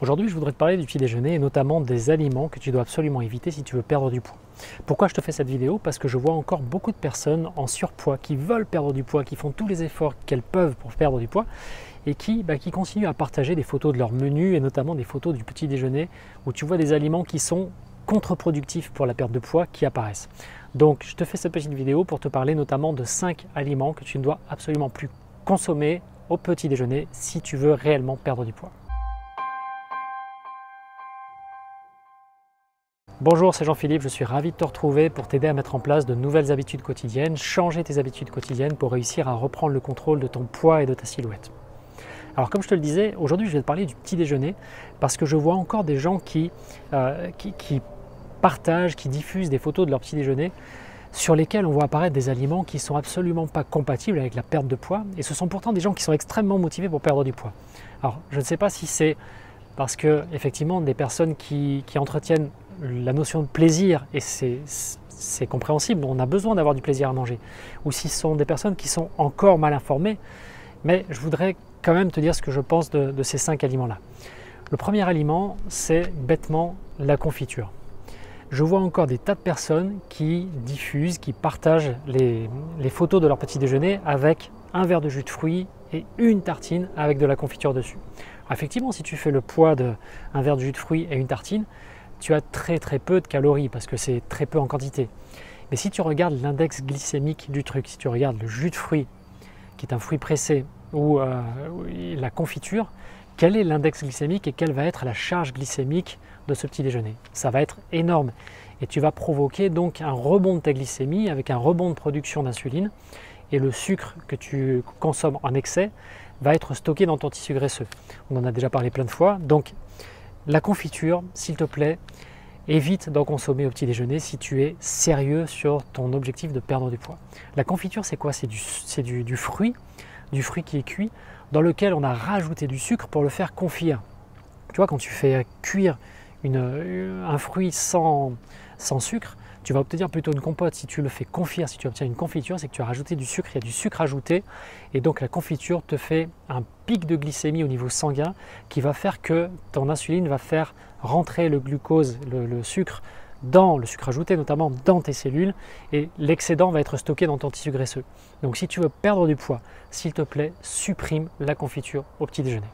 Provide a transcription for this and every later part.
Aujourd'hui, je voudrais te parler du petit déjeuner et notamment des aliments que tu dois absolument éviter si tu veux perdre du poids. Pourquoi je te fais cette vidéo? Parce que je vois encore beaucoup de personnes en surpoids qui veulent perdre du poids, qui font tous les efforts qu'elles peuvent pour perdre du poids et qui continuent à partager des photos de leur menu et notamment des photos du petit déjeuner où tu vois des aliments qui sont contre-productifs pour la perte de poids qui apparaissent. Donc, je te fais cette petite vidéo pour te parler notamment de 5 aliments que tu ne dois absolument plus consommer au petit déjeuner si tu veux réellement perdre du poids. Bonjour, c'est Jean-Philippe, je suis ravi de te retrouver pour t'aider à mettre en place de nouvelles habitudes quotidiennes, changer tes habitudes quotidiennes pour réussir à reprendre le contrôle de ton poids et de ta silhouette. Alors comme je te le disais, aujourd'hui je vais te parler du petit déjeuner parce que je vois encore des gens qui partagent, qui diffusent des photos de leur petit déjeuner sur lesquels on voit apparaître des aliments qui ne sont absolument pas compatibles avec la perte de poids et ce sont pourtant des gens qui sont extrêmement motivés pour perdre du poids. Alors je ne sais pas si c'est parce que effectivement des personnes qui entretiennent la notion de plaisir, et c'est compréhensible, on a besoin d'avoir du plaisir à manger, ou si ce sont des personnes qui sont encore mal informées, mais je voudrais quand même te dire ce que je pense de ces 5 aliments-là. Le premier aliment, c'est bêtement la confiture. Je vois encore des tas de personnes qui diffusent, qui partagent les photos de leur petit déjeuner avec un verre de jus de fruits et une tartine avec de la confiture dessus. Alors effectivement, si tu fais le poids d'un verre de jus de fruits et une tartine, tu as très peu de calories parce que c'est très peu en quantité. Mais si tu regardes l'index glycémique du truc, si tu regardes le jus de fruits, qui est un fruit pressé, ou la confiture, quel est l'index glycémique et quelle va être la charge glycémique de ce petit déjeuner? Ça va être énorme et tu vas provoquer donc un rebond de ta glycémie avec un rebond de production d'insuline et le sucre que tu consommes en excès va être stocké dans ton tissu graisseux. On en a déjà parlé plein de fois, donc la confiture, s'il te plaît, évite d'en consommer au petit déjeuner si tu es sérieux sur ton objectif de perdre du poids. La confiture, c'est quoi? C'est du fruit qui est cuit, dans lequel on a rajouté du sucre pour le faire confire. Tu vois, quand tu fais cuire un fruit sans sucre, tu vas obtenir plutôt une compote. Si tu le fais confire, si tu obtiens une confiture, c'est que tu as rajouté du sucre, il y a du sucre ajouté, et donc la confiture te fait un pic de glycémie au niveau sanguin qui va faire que ton insuline va faire rentrer le glucose, le sucre ajouté notamment dans tes cellules, et l'excédent va être stocké dans ton tissu graisseux. Donc si tu veux perdre du poids, s'il te plaît, supprime la confiture au petit déjeuner.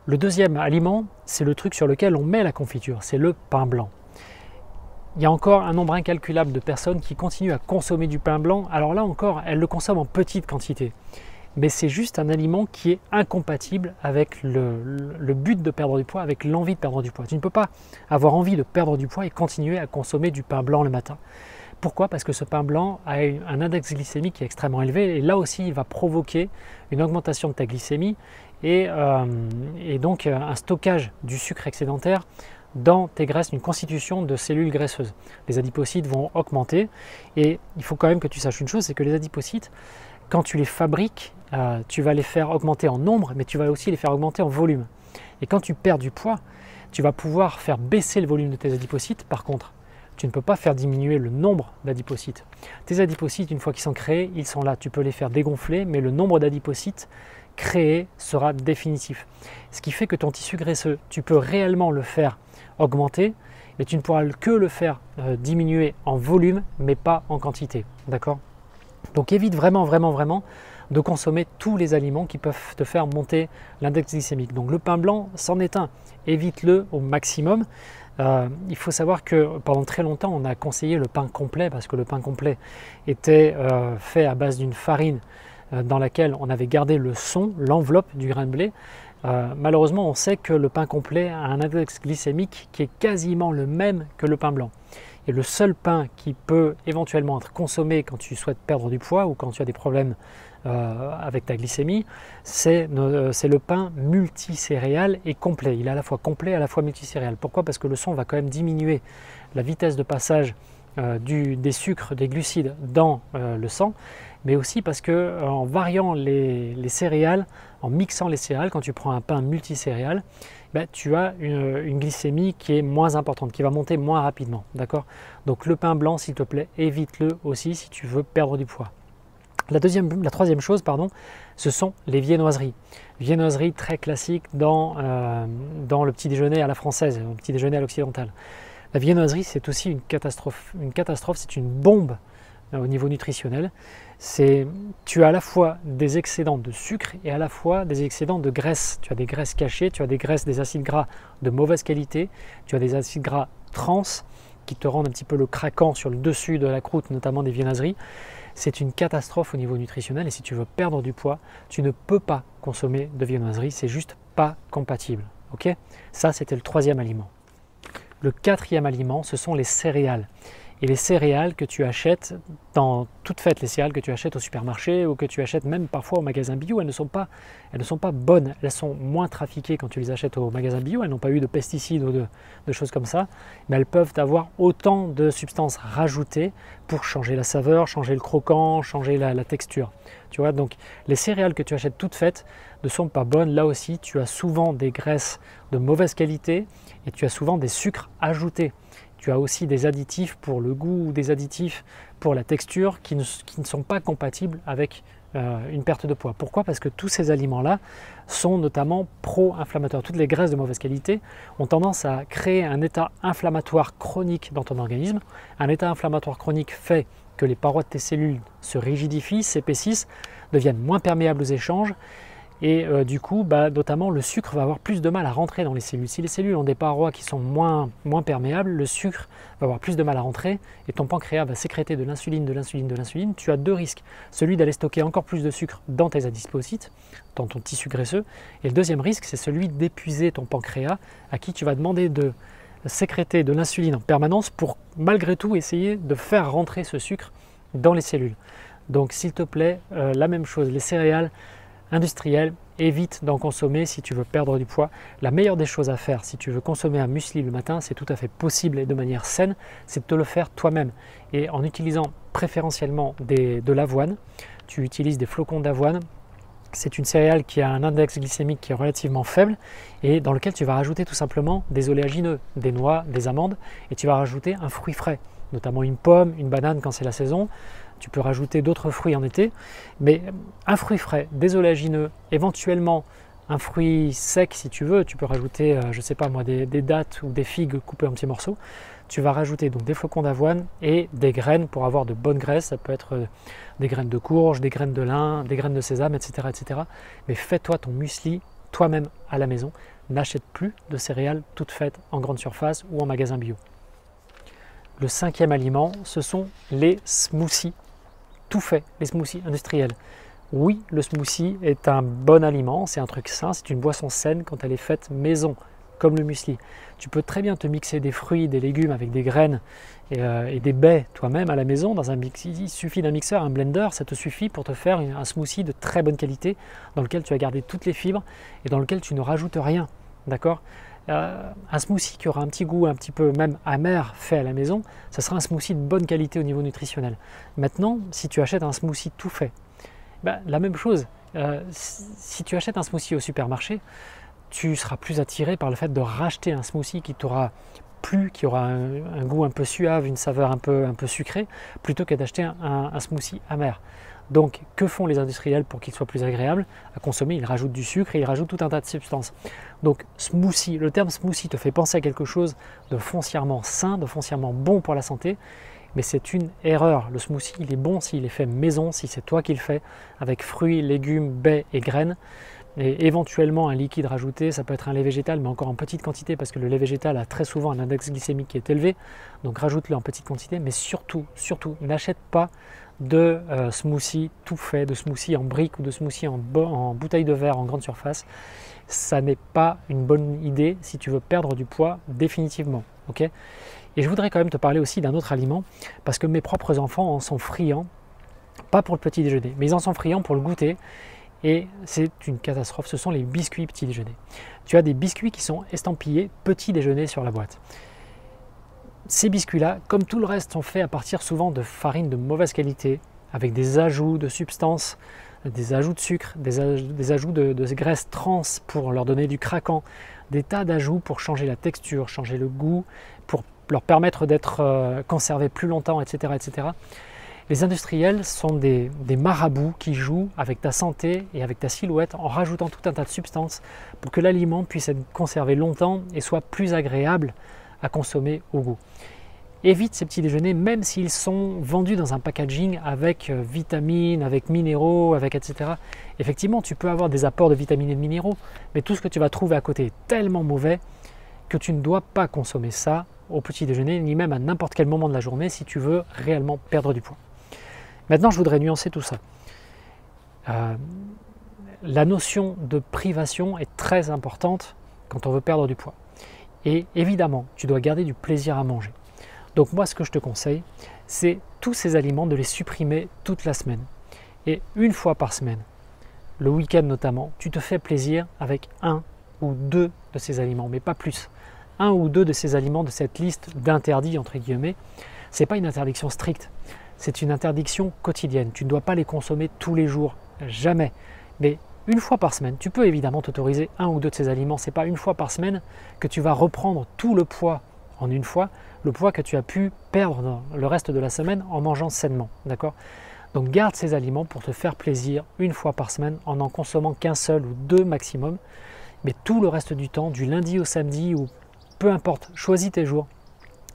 Le deuxième aliment, c'est le truc sur lequel on met la confiture, c'est le pain blanc. Il y a encore un nombre incalculable de personnes qui continuent à consommer du pain blanc. Alors là encore, elles le consomment en petite quantité. Mais c'est juste un aliment qui est incompatible avec le but de perdre du poids, avec l'envie de perdre du poids. Tu ne peux pas avoir envie de perdre du poids et continuer à consommer du pain blanc le matin. Pourquoi? Parce que ce pain blanc a un index glycémique qui est extrêmement élevé et là aussi il va provoquer une augmentation de ta glycémie et donc un stockage du sucre excédentaire dans tes graisses, une constitution de cellules graisseuses. Les adipocytes vont augmenter et il faut quand même que tu saches une chose, c'est que les adipocytes, quand tu les fabriques, tu vas les faire augmenter en nombre, mais tu vas aussi les faire augmenter en volume. Et quand tu perds du poids, tu vas pouvoir faire baisser le volume de tes adipocytes. Par contre, tu ne peux pas faire diminuer le nombre d'adipocytes. Tes adipocytes, une fois qu'ils sont créés, ils sont là. Tu peux les faire dégonfler, mais le nombre d'adipocytes créés sera définitif. Ce qui fait que ton tissu graisseux, tu peux réellement le faire augmenter, mais tu ne pourras que le faire diminuer en volume, mais pas en quantité. D'accord? Donc évite vraiment de consommer tous les aliments qui peuvent te faire monter l'index glycémique. Donc le pain blanc, c'en est un. Évite-le au maximum. Il faut savoir que pendant très longtemps, on a conseillé le pain complet parce que le pain complet était fait à base d'une farine dans laquelle on avait gardé le son, l'enveloppe du grain de blé. Malheureusement, on sait que le pain complet a un index glycémique qui est quasiment le même que le pain blanc. Et le seul pain qui peut éventuellement être consommé quand tu souhaites perdre du poids ou quand tu as des problèmes avec ta glycémie, c'est le pain multicéréal et complet. Il est à la fois complet et à la fois multicéréal. Pourquoi? Parce que le son va quand même diminuer la vitesse de passage des sucres, des glucides dans le sang, mais aussi parce que en variant les céréales, en mixant les céréales, quand tu prends un pain multicéréal, tu as une glycémie qui est moins importante, qui va monter moins rapidement. D'accord? Donc le pain blanc, s'il te plaît, évite-le aussi si tu veux perdre du poids. La troisième chose, pardon, ce sont les viennoiseries. Viennoiseries très classiques dans le petit déjeuner à la française, le petit déjeuner à l'occidental. La viennoiserie, c'est aussi une catastrophe. Une catastrophe, c'est une bombe au niveau nutritionnel. Tu as à la fois des excédents de sucre et à la fois des excédents de graisse. Tu as des graisses cachées, tu as des acides gras de mauvaise qualité, tu as des acides gras trans qui te rendent un petit peu le craquant sur le dessus de la croûte, notamment des viennoiseries. C'est une catastrophe au niveau nutritionnel et si tu veux perdre du poids, tu ne peux pas consommer de viennoiserie, c'est juste pas compatible. Ok? Ça, c'était le troisième aliment. Le quatrième aliment, ce sont les céréales. Et les céréales que tu achètes, toutes faites, les céréales que tu achètes au supermarché ou que tu achètes même parfois au magasin bio, elles ne sont pas bonnes. Elles sont moins trafiquées quand tu les achètes au magasin bio. Elles n'ont pas eu de pesticides ou de choses comme ça. Mais elles peuvent avoir autant de substances rajoutées pour changer la saveur, changer le croquant, changer la texture. Tu vois, donc les céréales que tu achètes toutes faites ne sont pas bonnes. Là aussi, tu as souvent des graisses de mauvaise qualité et tu as souvent des sucres ajoutés. Tu as aussi des additifs pour le goût ou des additifs pour la texture qui ne sont pas compatibles avec une perte de poids. Pourquoi? Parce que tous ces aliments-là sont notamment pro-inflammatoires. Toutes les graisses de mauvaise qualité ont tendance à créer un état inflammatoire chronique dans ton organisme. Un état inflammatoire chronique fait que les parois de tes cellules se rigidifient, s'épaississent, deviennent moins perméables aux échanges. Et du coup, notamment, le sucre va avoir plus de mal à rentrer dans les cellules. Si les cellules ont des parois qui sont moins perméables, le sucre va avoir plus de mal à rentrer et ton pancréas va sécréter de l'insuline. Tu as deux risques. Celui d'aller stocker encore plus de sucre dans tes adipocytes, dans ton tissu graisseux. Et le deuxième risque, c'est celui d'épuiser ton pancréas à qui tu vas demander de sécréter de l'insuline en permanence pour malgré tout essayer de faire rentrer ce sucre dans les cellules. Donc s'il te plaît, la même chose, les céréales industriel, évite d'en consommer si tu veux perdre du poids. La meilleure des choses à faire si tu veux consommer un muesli le matin, c'est tout à fait possible et de manière saine, c'est de te le faire toi-même. Et en utilisant préférentiellement de l'avoine, tu utilises des flocons d'avoine. C'est une céréale qui a un index glycémique qui est relativement faible et dans lequel tu vas rajouter tout simplement des oléagineux, des noix, des amandes et tu vas rajouter un fruit frais, notamment une pomme, une banane quand c'est la saison. Tu peux rajouter d'autres fruits en été, mais un fruit frais, des oléagineux, éventuellement un fruit sec si tu veux, tu peux rajouter, je ne sais pas moi, des dattes ou des figues coupées en petits morceaux. Tu vas rajouter donc des flocons d'avoine et des graines pour avoir de bonnes graisses. Ça peut être des graines de courge, des graines de lin, des graines de sésame, etc. etc. Mais fais-toi ton muesli toi-même à la maison. N'achète plus de céréales toutes faites en grande surface ou en magasin bio. Le cinquième aliment, ce sont les smoothies. Tout fait, les smoothies industriels. Oui, le smoothie est un bon aliment, c'est un truc sain, c'est une boisson saine quand elle est faite maison, comme le muesli. Tu peux très bien te mixer des fruits, des légumes avec des graines et des baies toi-même à la maison dans un mix. Il suffit d'un mixeur, un blender, ça te suffit pour te faire un smoothie de très bonne qualité dans lequel tu as gardé toutes les fibres et dans lequel tu ne rajoutes rien, d'accord? Un smoothie qui aura un petit goût un petit peu même amer fait à la maison, ça sera un smoothie de bonne qualité au niveau nutritionnel. Maintenant, si tu achètes un smoothie tout fait, la même chose, si tu achètes un smoothie au supermarché, tu seras plus attiré par le fait de racheter un smoothie qui t'aura plu, qui aura un goût un peu suave, une saveur un peu sucrée, plutôt que d'acheter un smoothie amer. Donc, que font les industriels pour qu'il soit plus agréable à consommer? Ils rajoutent du sucre et ils rajoutent tout un tas de substances. Donc, smoothie, le terme smoothie te fait penser à quelque chose de foncièrement sain, de foncièrement bon pour la santé, mais c'est une erreur. Le smoothie, il est bon s'il est fait maison, si c'est toi qui le fais, avec fruits, légumes, baies et graines. Et éventuellement un liquide rajouté, ça peut être un lait végétal, mais encore en petite quantité, parce que le lait végétal a très souvent un index glycémique qui est élevé, donc rajoute-le en petite quantité, mais surtout, n'achète pas de smoothie tout fait, de smoothie en brique ou de smoothie en bouteille de verre en grande surface. Ça n'est pas une bonne idée si tu veux perdre du poids définitivement. Okay? Et je voudrais quand même te parler aussi d'un autre aliment, parce que mes propres enfants en sont friands, pas pour le petit déjeuner, mais ils en sont friands pour le goûter. Et c'est une catastrophe, ce sont les biscuits petit déjeuner. Tu as des biscuits qui sont estampillés petit déjeuner sur la boîte. Ces biscuits-là, comme tout le reste, sont faits à partir souvent de farine de mauvaise qualité, avec des ajouts de substances, des ajouts de sucre, des ajouts de graisses trans pour leur donner du craquant, des tas d'ajouts pour changer la texture, changer le goût, pour leur permettre d'être conservés plus longtemps, etc., etc. Les industriels sont des marabouts qui jouent avec ta santé et avec ta silhouette en rajoutant tout un tas de substances pour que l'aliment puisse être conservé longtemps et soit plus agréable à consommer au goût. Évite ces petits déjeuners même s'ils sont vendus dans un packaging avec vitamines, avec minéraux, avec etc. Effectivement, tu peux avoir des apports de vitamines et de minéraux, mais tout ce que tu vas trouver à côté est tellement mauvais que tu ne dois pas consommer ça au petit déjeuner, ni même à n'importe quel moment de la journée si tu veux réellement perdre du poids. Maintenant, je voudrais nuancer tout ça. La notion de privation est très importante quand on veut perdre du poids. Et évidemment, tu dois garder du plaisir à manger. Donc moi, ce que je te conseille, c'est tous ces aliments de les supprimer toute la semaine. Et une fois par semaine, le week-end notamment, tu te fais plaisir avec 1 ou 2 de ces aliments, mais pas plus. 1 ou 2 de ces aliments de cette liste d'interdits, entre guillemets, ce n'est pas une interdiction stricte, c'est une interdiction quotidienne. Tu ne dois pas les consommer tous les jours, jamais. Mais une fois par semaine, tu peux évidemment t'autoriser 1 ou 2 de ces aliments. Ce n'est pas une fois par semaine que tu vas reprendre tout le poids en une fois, le poids que tu as pu perdre le reste de la semaine en mangeant sainement. D'accord ? Donc garde ces aliments pour te faire plaisir une fois par semaine en n'en consommant qu'un seul ou 2 maximum. Mais tout le reste du temps, du lundi au samedi ou peu importe, choisis tes jours.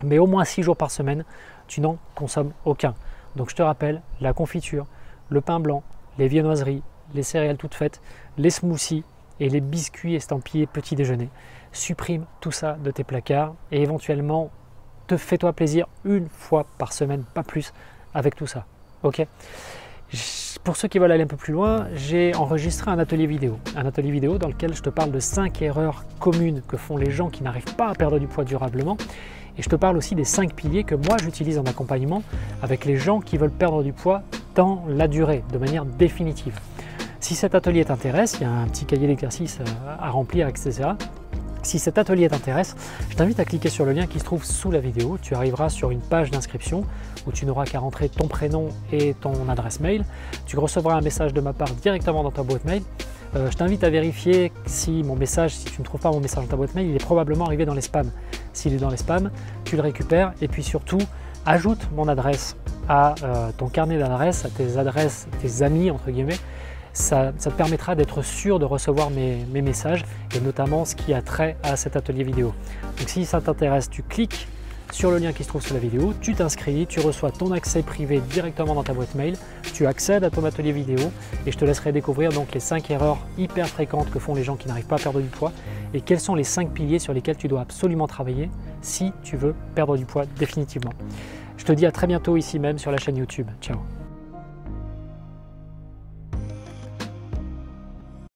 Mais au moins 6 jours par semaine, tu n'en consommes aucun. Donc je te rappelle, la confiture, le pain blanc, les viennoiseries, les céréales toutes faites, les smoothies et les biscuits estampillés petit déjeuner. Supprime tout ça de tes placards et éventuellement fais-toi plaisir une fois par semaine, pas plus, avec tout ça. Ok ? Pour ceux qui veulent aller un peu plus loin, j'ai enregistré un atelier vidéo. Un atelier vidéo dans lequel je te parle de 5 erreurs communes que font les gens qui n'arrivent pas à perdre du poids durablement. Et je te parle aussi des 5 piliers que moi j'utilise en accompagnement avec les gens qui veulent perdre du poids dans la durée, de manière définitive. Si cet atelier t'intéresse, il y a un petit cahier d'exercices à remplir, etc. Si cet atelier t'intéresse, je t'invite à cliquer sur le lien qui se trouve sous la vidéo. Tu arriveras sur une page d'inscription où tu n'auras qu'à rentrer ton prénom et ton adresse mail. Tu recevras un message de ma part directement dans ta boîte mail. Je t'invite à vérifier si mon message, si tu ne trouves pas mon message dans ta boîte mail, il est probablement arrivé dans les spams. S'il est dans les spams, tu le récupères et puis surtout, ajoute mon adresse à ton carnet d'adresses, à tes adresses, tes amis entre guillemets. Ça te permettra d'être sûr de recevoir mes messages et notamment ce qui a trait à cet atelier vidéo. Donc si ça t'intéresse, tu cliques sur le lien qui se trouve sous la vidéo, tu t'inscris, tu reçois ton accès privé directement dans ta boîte mail, tu accèdes à ton atelier vidéo et je te laisserai découvrir donc les 5 erreurs hyper fréquentes que font les gens qui n'arrivent pas à perdre du poids et quels sont les 5 piliers sur lesquels tu dois absolument travailler si tu veux perdre du poids définitivement. Je te dis à très bientôt ici même sur la chaîne YouTube. Ciao.